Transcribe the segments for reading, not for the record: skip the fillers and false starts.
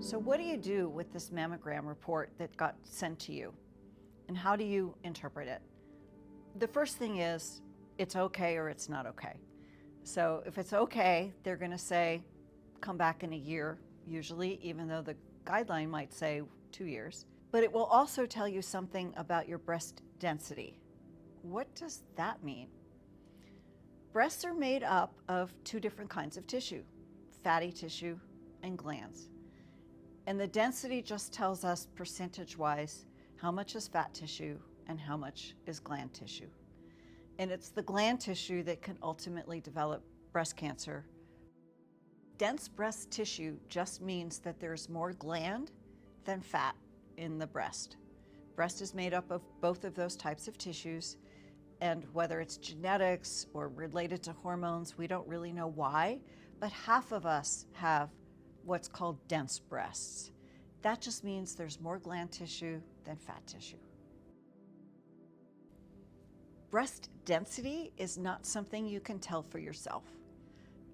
So what do you do with this mammogram report that got sent to you? And how do you interpret it? The first thing is, it's okay or it's not okay. So if it's okay, they're going to say, come back in a year, usually, even though the guideline might say 2 years. But it will also tell you something about your breast density. What does that mean? Breasts are made up of two different kinds of tissue, fatty tissue and glands. And the density just tells us percentage-wise how much is fat tissue and how much is gland tissue. And it's the gland tissue that can ultimately develop breast cancer. Dense breast tissue just means that there's more gland than fat in the breast. Breast is made up of both of those types of tissues, and whether it's genetics or related to hormones, we don't really know why, but half of us have what's called dense breasts. That just means there's more gland tissue than fat tissue. Breast density is not something you can tell for yourself.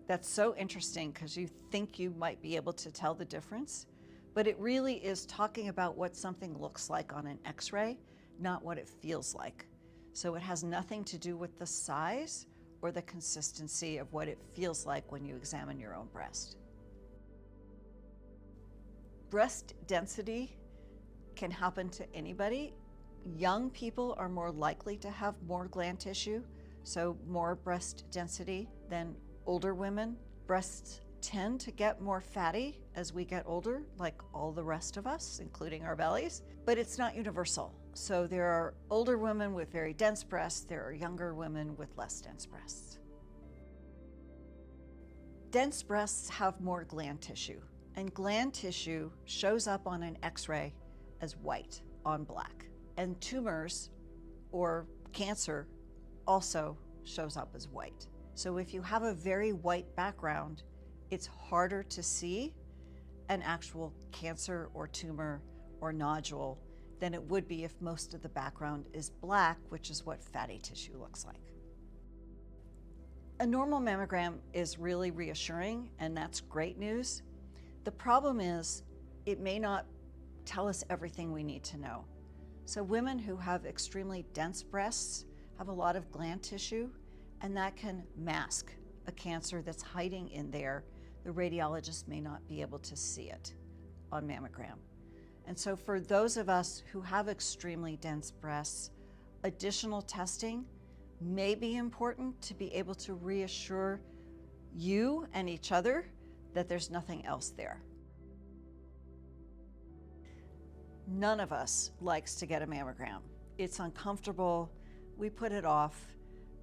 That's so interesting because you think you might be able to tell the difference, but it really is talking about what something looks like on an X-ray, not what it feels like. So it has nothing to do with the size or the consistency of what it feels like when you examine your own breast. Breast density can happen to anybody. Young people are more likely to have more gland tissue, so more breast density than older women. Breasts tend to get more fatty as we get older, like all the rest of us, including our bellies, but it's not universal. So there are older women with very dense breasts, there are younger women with less dense breasts. Dense breasts have more gland tissue, and gland tissue shows up on an X-ray as white on black. And tumors or cancer also shows up as white. So if you have a very white background, it's harder to see an actual cancer or tumor or nodule than it would be if most of the background is black, which is what fatty tissue looks like. A normal mammogram is really reassuring, and that's great news. The problem is it may not tell us everything we need to know. So women who have extremely dense breasts have a lot of gland tissue, and that can mask a cancer that's hiding in there. The radiologist may not be able to see it on mammogram. And so for those of us who have extremely dense breasts, additional testing may be important to be able to reassure you and each other that there's nothing else there. None of us likes to get a mammogram. It's uncomfortable, we put it off,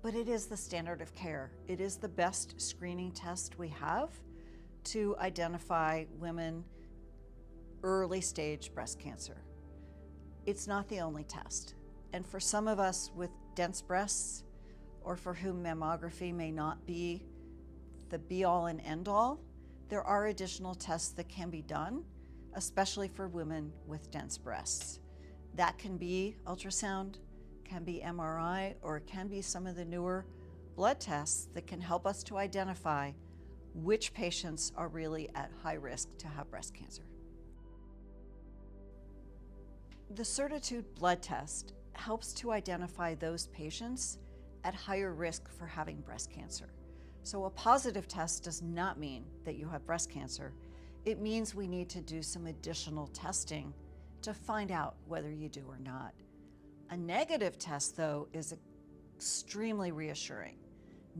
but it is the standard of care. It is the best screening test we have to identify women early stage breast cancer. It's not the only test. And for some of us with dense breasts, or for whom mammography may not be the be all and end all, there are additional tests that can be done, especially for women with dense breasts. That can be ultrasound, can be MRI, or it can be some of the newer blood tests that can help us to identify which patients are really at high risk to have breast cancer. The Certitude blood test helps to identify those patients at higher risk for having breast cancer. So a positive test does not mean that you have breast cancer. It means we need to do some additional testing to find out whether you do or not. A negative test, though, is extremely reassuring.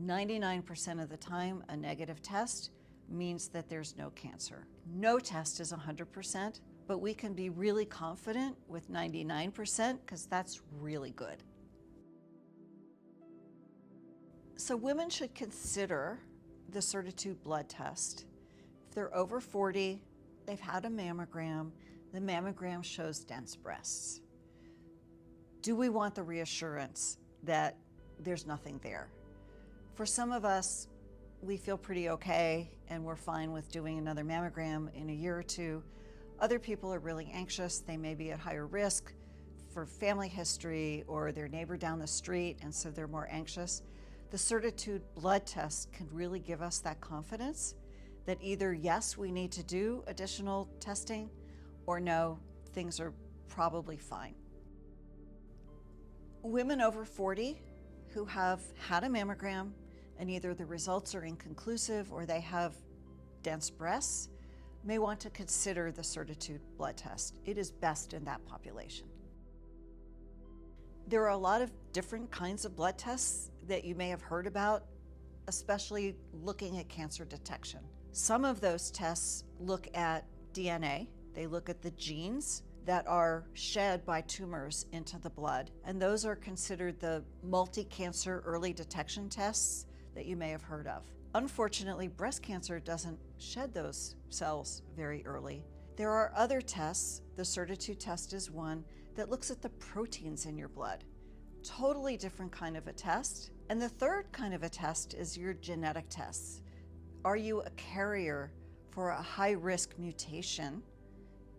99% of the time, a negative test means that there's no cancer. No test is 100%, but we can be really confident with 99% because that's really good. So women should consider the Certitude blood test. If they're over 40, they've had a mammogram, the mammogram shows dense breasts. Do we want the reassurance that there's nothing there? For some of us, we feel pretty okay and we're fine with doing another mammogram in a year or two. Other people are really anxious. They may be at higher risk for family history or their neighbor down the street, and so they're more anxious. The Certitude blood test can really give us that confidence that either yes, we need to do additional testing, or no, things are probably fine. Women over 40 who have had a mammogram and either the results are inconclusive or they have dense breasts may want to consider the Certitude blood test. It is best in that population. There are a lot of different kinds of blood tests that you may have heard about, especially looking at cancer detection. Some of those tests look at DNA. They look at the genes that are shed by tumors into the blood, and those are considered the multi-cancer early detection tests that you may have heard of. Unfortunately, breast cancer doesn't shed those cells very early. There are other tests. The Certitude test is one that looks at the proteins in your blood. Totally different kind of a test. And the third kind of a test is your genetic tests. Are you a carrier for a high-risk mutation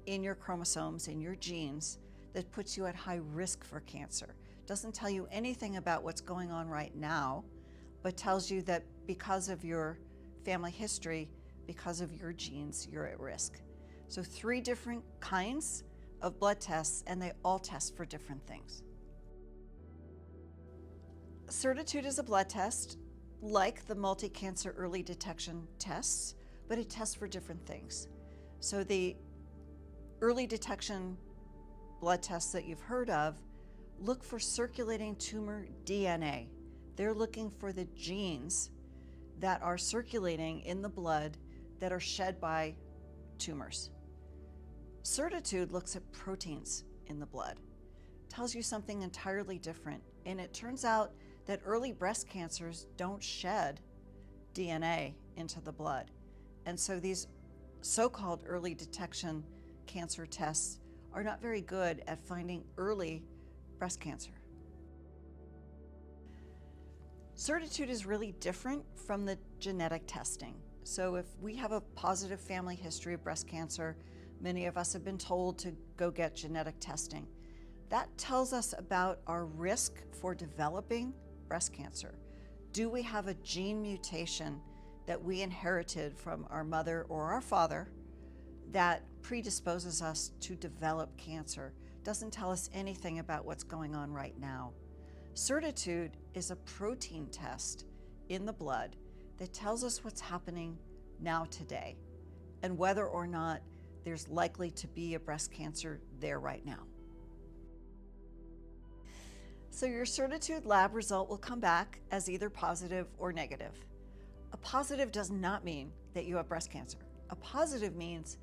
in your chromosomes, in your genes, that puts you at high risk for cancer? Doesn't tell you anything about what's going on right now, but tells you that because of your family history, because of your genes, you're at risk. So 3 different kinds of blood tests, and they all test for different things. Certitude is a blood test like the multi-cancer early detection tests, but it tests for different things. So the early detection blood tests that you've heard of look for circulating tumor DNA. They're looking for the genes that are circulating in the blood that are shed by tumors. Certitude looks at proteins in the blood. Tells you something entirely different. And it turns out that early breast cancers don't shed DNA into the blood. And so these so-called early detection cancer tests are not very good at finding early breast cancer. Certitude is really different from the genetic testing. So if we have a positive family history of breast cancer, many of us have been told to go get genetic testing. That tells us about our risk for developing breast cancer. Do we have a gene mutation that we inherited from our mother or our father that predisposes us to develop cancer? Doesn't tell us anything about what's going on right now. Certitude is a protein test in the blood that tells us what's happening now today and whether or not there's likely to be a breast cancer there right now. So your Certitude lab result will come back as either positive or negative. A positive does not mean that you have breast cancer. A positive means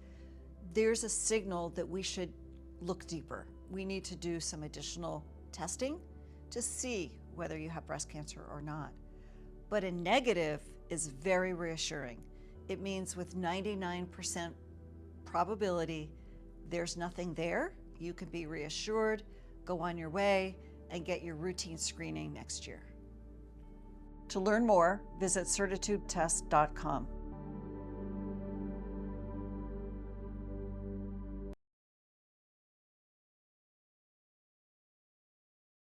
there's a signal that we should look deeper. We need to do some additional testing to see whether you have breast cancer or not. But a negative is very reassuring. It means with 99% probability, there's nothing there. You can be reassured, go on your way, and get your routine screening next year. To learn more, visit certitudetest.com.